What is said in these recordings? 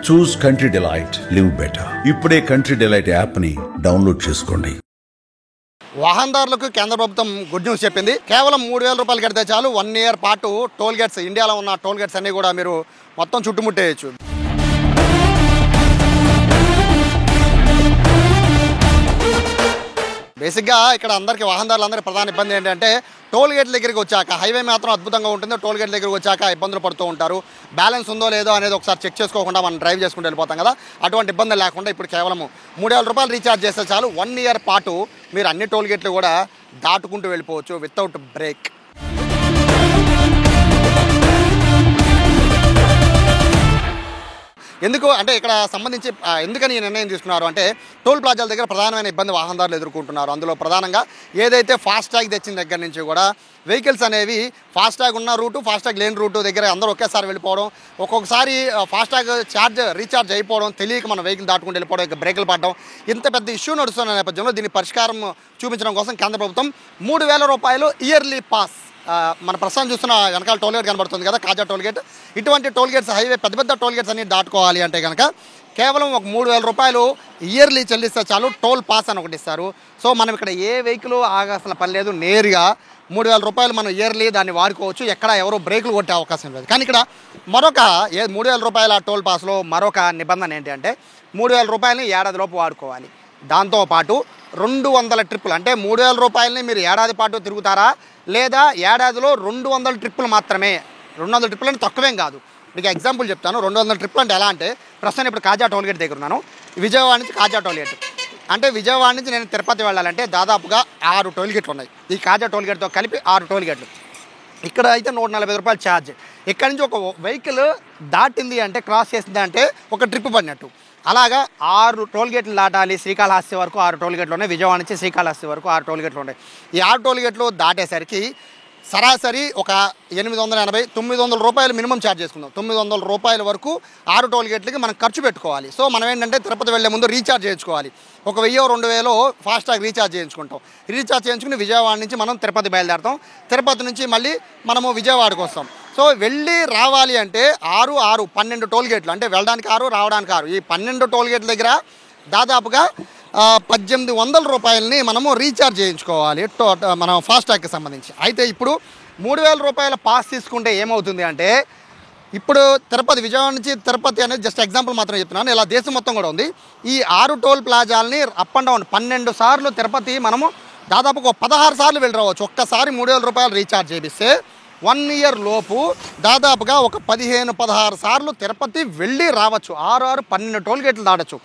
చూస్ country delight, live better. ఇప్పుడే country delight యాప్ని download చేసుకోండి. వాహనదారులకు కేంద్ర ప్రభుత్వం గుడ్ న్యూస్ చెప్పింది. కేవలం 3,000 రూపాయలు కడితే చాలు 1 ఇయర్ పాటు టోల్ గేట్స్, ఇండియాలో ఉన్న టోల్ గేట్స్ అన్నీ కూడా మీరు మొత్తం చుట్టుముట్టేయచ్చు. బేసిక్గా ఇక్కడ అందరికీ వాహనదారులందరికీ ప్రధాన ఇబ్బంది ఏంటంటే టోల్ గేట్ల దగ్గరికి వచ్చాక, హైవే మాత్రం అద్భుతంగా ఉంటుంది, టోల్ గేట్ల దగ్గరికి వచ్చాక ఇబ్బందులు పడుతూ ఉంటారు. బ్యాలెన్స్ ఉందో లేదో అనేది ఒకసారి చెక్ చేసుకోకుండా మనం డ్రైవ్ చేసుకుంటూ వెళ్ళిపోతాం కదా, అటువంటి ఇబ్బంది లేకుండా ఇప్పుడు కేవలం 3,000 రూపాయలు రీఛార్జ్ చేస్తే చాలు 1 ఇయర్ పాటు మీరు అన్ని టోల్ గేట్లు కూడా దాటుకుంటూ వెళ్ళిపోవచ్చు వితౌట్ బ్రేక్. ఎందుకు అంటే ఇక్కడ సంబంధించి ఎందుకని ఈ నిర్ణయం తీసుకున్నారు అంటే, టోల్ ప్లాజాల దగ్గర ప్రధానమైన ఇబ్బంది వాహనదారులు ఎదుర్కొంటున్నారు. అందులో ప్రధానంగా ఏదైతే ఫాస్టాగ్ తెచ్చిన దగ్గర నుంచి కూడా వెహికల్స్ అనేవి ఫాస్టాగ్ ఉన్న రూటు, ఫాస్టాగ్ లేని రూటు దగ్గర అందరూ ఒకేసారి వెళ్ళిపోవడం, ఒక్కొక్కసారి ఫాస్టాగ్ రీఛార్జ్ అయిపోవడం, తెలియక మన వెహికల్ దాటుకుంటూ వెళ్ళిపోవడం, ఇక బ్రేకులు పడడం, ఇంత పెద్ద ఇష్యూ నడుస్తున్న నేపథ్యంలో దీని పరిష్కారం చూపించడం కోసం కేంద్ర ప్రభుత్వం 3,000 రూపాయలు ఇయర్లీ పాస్, మన ప్రస్తుతం చూస్తున్న వెనకాల టోల్ గేట్ కనబడుతుంది కదా, కాజా టోల్ గేట్, ఇటువంటి టోల్ గేట్స్, హైవే పెద్ద పెద్ద టోల్ గేట్స్ అన్ని దాటుకోవాలి అంటే కనుక కేవలం ఒక 3,000 రూపాయలు ఇయర్లీ చెల్లిస్తే చాలు టోల్ పాస్ అని ఒకటి ఇస్తారు. సో మనం ఇక్కడ ఏ వెహికల్ ఆగాల్సిన పని లేదు, నేరుగా 3,000 రూపాయలు మనం ఇయర్లీ దాన్ని వాడుకోవచ్చు, ఎక్కడ ఎవరో బ్రేకులు కొట్టే అవకాశం లేదు. కానీ ఇక్కడ మరొక 3,000 రూపాయల టోల్ పాస్లో మరొక నిబంధన ఏంటి అంటే 3,000 రూపాయలని ఏడాదిలోపు వాడుకోవాలి. దాంతోపాటు 200 ట్రిప్పులు, అంటే 3,000 రూపాయలని మీరు ఏడాది పాటు తిరుగుతారా, లేదా ఏడాదిలో 200 ట్రిప్పులు మాత్రమే. 200 ట్రిప్పులు అంటే తక్కువేం కాదు. మీకు ఎగ్జాంపుల్ చెప్తాను. 200 ట్రిప్పులు అంటే ఎలా అంటే, ప్రస్తుతం ఇప్పుడు కాజా టోల్ గేట్ దగ్గర ఉన్నాను, విజయవాడ నుంచి కాజా టోల్ గేట్, అంటే విజయవాడ నుంచి నేను తిరుపతి వెళ్ళాలంటే దాదాపుగా 6 టోల్ గేట్లు ఉన్నాయి. ఈ కాజా టోల్ గేట్తో కలిపి 6 టోల్ గేట్లు. ఇక్కడ అయితే 140 రూపాయలు ఛార్జ్. ఇక్కడ నుంచి ఒక వెహికల్ దాటింది అంటే, క్రాస్ చేసింది అంటే ఒక ట్రిప్ పడినట్టు. అలాగా 6 టోల్ గేట్లు దాటాలి. శ్రీకాళహస్తి వరకు 6 టోల్ గేట్లు ఉన్నాయి, విజయవాడ నుంచి శ్రీకాళహస్తి వరకు 6 టోల్ గేట్లు ఉన్నాయి. ఈ 6 టోల్ గేట్లు దాటేసరికి సరాసరి ఒక 880, 900 రూపాయలు మినిమం ఛార్జ్ చేసుకుందాం. 900 రూపాయల వరకు 6 టోల్ గేట్లకి మనం ఖర్చు పెట్టుకోవాలి. సో మనం ఏంటంటే తిరుపతి వెళ్ళే ముందు రీఛార్జ్ చేయించుకోవాలి. ఒక 1,000-2,000 ఫాస్టాగ్ రీఛార్జ్ చేయించుకుంటాం. రీఛార్జ్ చేయించుకుని విజయవాడ నుంచి మనం తిరుపతి బయలుదేరుతాం. తిరుపతి నుంచి మళ్ళీ మనము విజయవాడకు వస్తాం. సో వెళ్ళి రావాలి అంటే 12 టోల్ గేట్లు, అంటే వెళ్ళడానికి 6, రావడానికి 6, ఈ 12 టోల్ గేట్ల దగ్గర దాదాపుగా 1,800 రూపాయలని మనము రీఛార్జ్ చేయించుకోవాలి మనం ఫాస్టాగ్కి సంబంధించి. అయితే ఇప్పుడు 3,000 రూపాయల పాస్ తీసుకుంటే ఏమవుతుంది అంటే, ఇప్పుడు తిరుపతి, విజయవాడ నుంచి తిరుపతి అనేది జస్ట్ ఎగ్జాంపుల్ మాత్రం చెప్తున్నాను, ఇలా దేశం మొత్తం కూడా ఉంది. ఈ 6 టోల్ ప్లాజాలని అప్ అండ్ డౌన్ 12 సార్లు తిరుపతి మనము దాదాపు 16 సార్లు వెళ్ళి రావచ్చు. ఒక్కసారి 3,000 రూపాయలు రీఛార్జ్ చేపిస్తే 1 ఇయర్ లోపు దాదాపుగా ఒక 15-16 సార్లు తిరుపతి వెళ్ళి రావచ్చు. 12 టోల్ గేట్లు దాటచ్చు.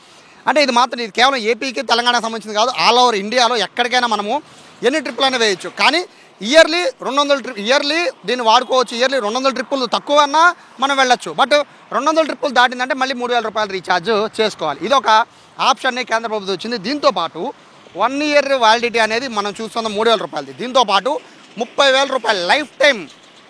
అంటే ఇది మాత్రం, ఇది కేవలం ఏపీకి తెలంగాణకు సంబంధించింది కాదు, ఆల్ ఓవర్ ఇండియాలో ఎక్కడికైనా మనము ఎన్ని ట్రిప్పులైనా వేయచ్చు. కానీ ఇయర్లీ 200 ఇయర్లీ దీన్ని వాడుకోవచ్చు. ఇయర్లీ 200 ట్రిప్పులు తక్కువ అన్నా మనం వెళ్ళొచ్చు. బట్ 200 ట్రిప్పులు దాటిందంటే మళ్ళీ 3,000 రూపాయలు రీఛార్జ్ చేసుకోవాలి. ఇది ఒక ఆప్షన్ని కేంద్ర ప్రభుత్వం వచ్చింది. దీంతోపాటు 1 ఇయర్ వ్యాలిడిటీ అనేది మనం చూస్తున్న 3,000 రూపాయలది. దీంతోపాటు 30,000 రూపాయలు లైఫ్ టైం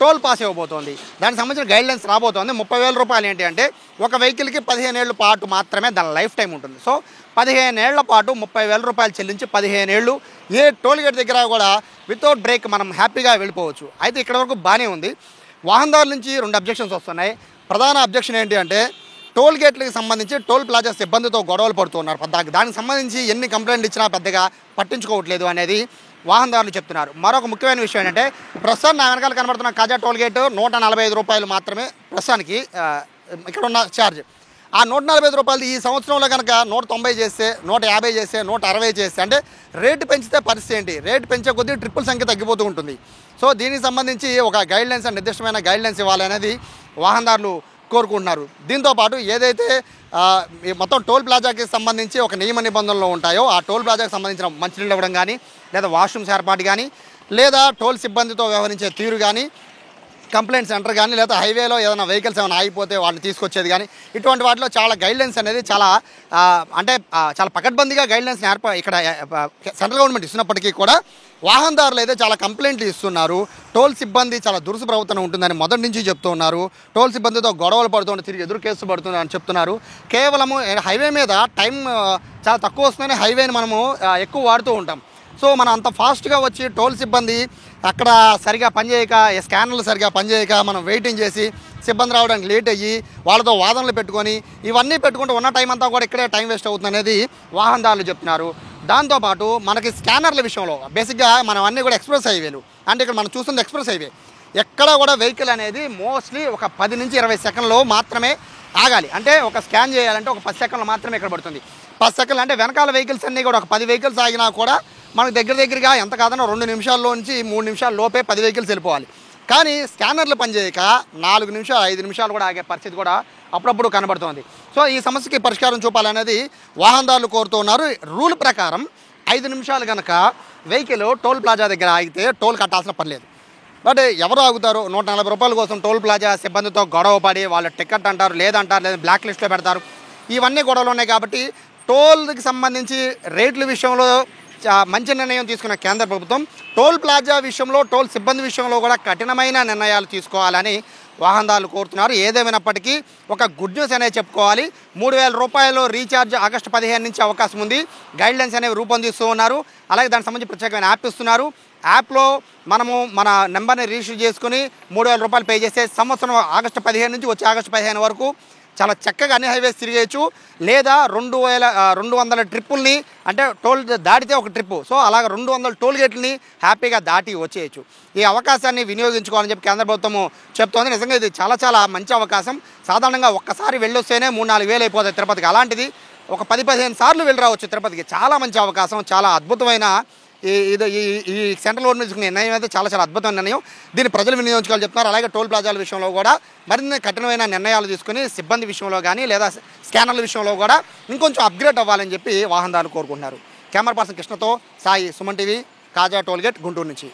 టోల్ పాస్ ఇవ్వబోతోంది. దానికి సంబంధించిన గైడ్లైన్స్ రాబోతోంది. 30,000 రూపాయలు ఏంటి అంటే, ఒక వెహికల్కి 15 ఏళ్ళ పాటు మాత్రమే దాని లైఫ్ టైం ఉంటుంది. సో 15 ఏళ్ల పాటు 30,000 రూపాయలు చెల్లించి 15 ఏళ్ళు ఏ టోల్ గేట్ దగ్గర కూడా వితౌట్ బ్రేక్ మనం హ్యాపీగా వెళ్ళిపోవచ్చు. అయితే ఇక్కడ వరకు బాగానే ఉంది. వాహనదారుల నుంచి 2 అబ్జెక్షన్స్ వస్తున్నాయి. ప్రధాన అబ్జెక్షన్ ఏంటి అంటే, టోల్ గేట్లకు సంబంధించి టోల్ ప్లాజా సిబ్బందితో గొడవలు పడుతున్నారు. దానికి సంబంధించి ఎన్ని కంప్లైంట్లు ఇచ్చినా పెద్దగా పట్టించుకోవట్లేదు అనేది వాహనదారులు చెప్తున్నారు. మరొక ముఖ్యమైన విషయం ఏంటంటే, ప్రస్తుతం నా వెనకాల కనబడుతున్న కాజా టోల్ గేట్ 145 రూపాయలు మాత్రమే ప్రస్తుతానికి ఇక్కడ ఉన్న ఛార్జ్. ఆ 145 రూపాయలు ఈ సంవత్సరంలో కనుక 190 చేస్తే, 150 చేస్తే, 160 చేస్తే, అంటే రేటు పెంచితే పరిస్థితి ఏంటి? రేటు పెంచే కొద్దీ ట్రిప్పుల సంఖ్య తగ్గిపోతూ ఉంటుంది. సో దీనికి సంబంధించి ఒక గైడ్లైన్స్, నిర్దిష్టమైన గైడ్లైన్స్ ఇవ్వాలి అనేది వాహనదారులు కోరుకుంటున్నారు. దీంతోపాటు ఏదైతే మొత్తం టోల్ ప్లాజాకి సంబంధించి ఒక నియమ నిబంధనలు ఉంటాయో, ఆ టోల్ ప్లాజాకి సంబంధించిన మంచినీళ్ళు ఇవ్వడం కానీ, లేదా వాష్రూమ్స్ ఏర్పాటు కానీ, లేదా టోల్ సిబ్బందితో వ్యవహరించే తీరు కానీ, కంప్లైంట్ సెంటర్ కానీ, లేదా హైవేలో ఏదైనా వెహికల్స్ ఏమైనా ఆగిపోతే వాళ్ళు తీసుకొచ్చేది కానీ, ఇటువంటి వాటిలో చాలా గైడ్లైన్స్ అనేది చాలా పకడ్బందీగా గైడ్లైన్స్ ఇక్కడ సెంట్రల్ గవర్నమెంట్ ఇస్తున్నప్పటికీ కూడా వాహనదారులు అయితే చాలా కంప్లైంట్లు ఇస్తున్నారు. టోల్ సిబ్బంది చాలా దురుసు ప్రవర్తన ఉంటుందని మొదటి నుంచి చెప్తూ ఉన్నారు. టోల్ సిబ్బందితో గొడవలు పడుతుంటే తిరిగి ఎదురు కేసు పడుతుంది అని చెప్తున్నారు. కేవలము హైవే మీద టైం చాలా తక్కువ వస్తుందని హైవేని మనము ఎక్కువ వాడుతూ ఉంటాం. సో మనం అంత ఫాస్ట్గా వచ్చి టోల్ సిబ్బంది అక్కడ సరిగా పనిచేయక, స్కానర్లు సరిగా పనిచేయక మనం వెయిటింగ్ చేసి సిబ్బంది రావడానికి లేట్ అయ్యి వాళ్ళతో వాదనలు పెట్టుకొని ఇవన్నీ పెట్టుకుంటూ ఉన్న టైం అంతా కూడా ఇక్కడే టైం వేస్ట్ అవుతుంది అనేది వాహనదారులు చెప్తున్నారు. దాంతోపాటు మనకి స్కానర్ల విషయంలో బేసిక్గా మనం అన్నీ కూడా ఎక్స్ప్రెస్ హైవేలు, అంటే ఇక్కడ మనం చూస్తుంది ఎక్స్ప్రెస్ హైవే, ఎక్కడ కూడా వెహికల్ అనేది మోస్ట్లీ ఒక 10 నుంచి 20 సెకండ్లు మాత్రమే ఆగాలి. అంటే ఒక స్కాన్ చేయాలంటే ఒక 10 సెకండ్లు మాత్రమే ఇక్కడ పడుతుంది. 10 సెకండ్లు అంటే వెనకాల వెహికల్స్ అన్నీ కూడా ఒక 10 వెహికల్స్ ఆగినా కూడా మనకు దగ్గరగా ఎంత కాదన్నా 2 నిమిషాల్లో నుంచి 3 నిమిషాల లోపే 10 వెహికల్స్ వెళ్ళిపోవాలి. కానీ స్కానర్లు పనిచేయక 4 నిమిషాలు 5 నిమిషాలు కూడా ఆగే పరిస్థితి కూడా అప్పుడప్పుడు కనబడుతోంది. సో ఈ సమస్యకి పరిష్కారం చూపాలనేది వాహనదారులు కోరుతూ ఉన్నారు. రూల్ ప్రకారం 5 నిమిషాలు కనుక వెహికల్ టోల్ ప్లాజా దగ్గర ఆగితే టోల్ కట్టాల్సిన పని లేదు. బట్ ఎవరు ఆగుతారు? 140 రూపాయల కోసం టోల్ ప్లాజా సిబ్బందితో గొడవ పడి వాళ్ళు టికెట్ అంటారు, లేదా బ్లాక్ లిస్ట్లో పెడతారు. ఇవన్నీ గొడవలు ఉన్నాయి. కాబట్టి టోల్కి సంబంధించి రేట్ల విషయంలో మంచి నిర్ణయం తీసుకున్న కేంద్ర ప్రభుత్వం టోల్ ప్లాజా విషయంలో, టోల్ సిబ్బంది విషయంలో కూడా కఠినమైన నిర్ణయాలు తీసుకోవాలని వాహనదారులు కోరుతున్నారు. ఏదేమైనప్పటికీ ఒక గుడ్ న్యూస్ అనేది చెప్పుకోవాలి. 3000 రూపాయలు రీఛార్జ్ ఆగస్టు 15 నుంచి అవకాశం ఉంది. గైడ్లైన్స్ అనేవి రూపొందిస్తూ ఉన్నారు. అలాగే దానికి సంబంధించి ప్రత్యేకమైన యాప్ ఇస్తున్నారు. యాప్లో మనము మన నెంబర్ని రిజిస్టర్ చేసుకుని 3000 రూపాయలు పే చేస్తే సంవత్సరం ఆగస్టు 15 నుంచి వచ్చే ఆగస్టు 15 వరకు చాలా చక్కగా అన్ని హైవేస్ తిరిగేయచ్చు. లేదా 200 ట్రిప్పుల్ని, అంటే టోల్ దాటితే ఒక ట్రిప్పు, సో అలాగ 200 టోల్ గేట్లని హ్యాపీగా దాటి వచ్చేయచ్చు. ఈ అవకాశాన్ని వినియోగించుకోవాలని చెప్పి కేంద్ర ప్రభుత్వం చెప్తోంది. నిజంగా ఇది చాలా మంచి అవకాశం. సాధారణంగా ఒక్కసారి వెళ్ళొస్తేనే 3-4 వేలు అయిపోతాయి తిరుపతికి. అలాంటిది ఒక 10-15 సార్లు వెళ్ళి రావచ్చు తిరుపతికి. చాలా మంచి అవకాశం, చాలా అద్భుతమైన ఈ సెంట్రల్ గవర్నమెంట్ తీసుకునే నిర్ణయం అయితే చాలా అద్భుతమైన నిర్ణయం. దీన్ని ప్రజలు వినియోగించుకోవాలని చెప్తున్నారు. అలాగే టోల్ ప్లాజాల విషయంలో కూడా మరిన్ని కఠినమైన నిర్ణయాలు తీసుకుని సిబ్బంది విషయంలో కానీ లేదా స్కానర్ల విషయంలో కూడా ఇంకొంచెం అప్గ్రేడ్ అవ్వాలని చెప్పి వాహనదారులు కోరుకుంటున్నారు. కెమెరా పర్సన్ కృష్ణతో సాయి, సుమన్ టీవీ, కాజా టోల్గేట్, గుంటూరు నుంచి.